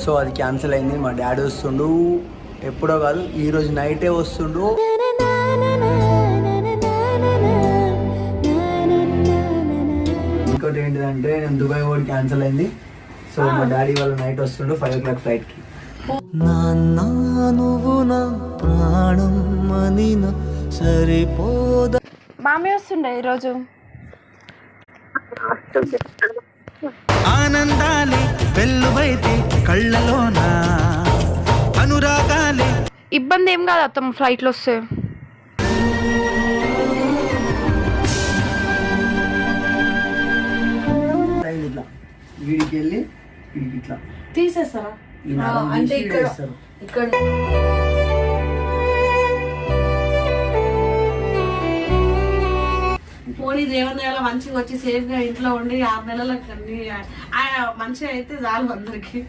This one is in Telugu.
సో అది క్యాన్సిల్ అయింది. మా డాడీ వస్తుండు, ఎప్పుడో కాదు ఈరోజు నైటే వస్తుండు. ఇంకోటి ఏంటిదంటే నేను దుబాయ్ కూడా క్యాన్సిల్ అయింది. సో మా డాడీ వాళ్ళ నైట్ వస్తుండు 5 o'clock ఫ్లైట్కి. నువ్వు నా ప్రాణం అనిన సరిపోదా. మామీ వస్తుండే ఈరోజు. ఆనందాలే వెల్లువైతే కళ్ళలోన అనురాగాలే. ఇబ్బంది ఏం కాదు అత్తమ్మ ఫ్లైట్లో వస్తే. ఇట్లా వీడికి వెళ్ళి వీడికి ఇట్లా తీసేస్తారా అంటే ఇక్కడ పోనీ దేవుని నెల మంచిగా వచ్చి సేఫ్ గా ఇంట్లో ఉండి 6 నెలలకు మంచిగా అయితే చాలు అందరికి.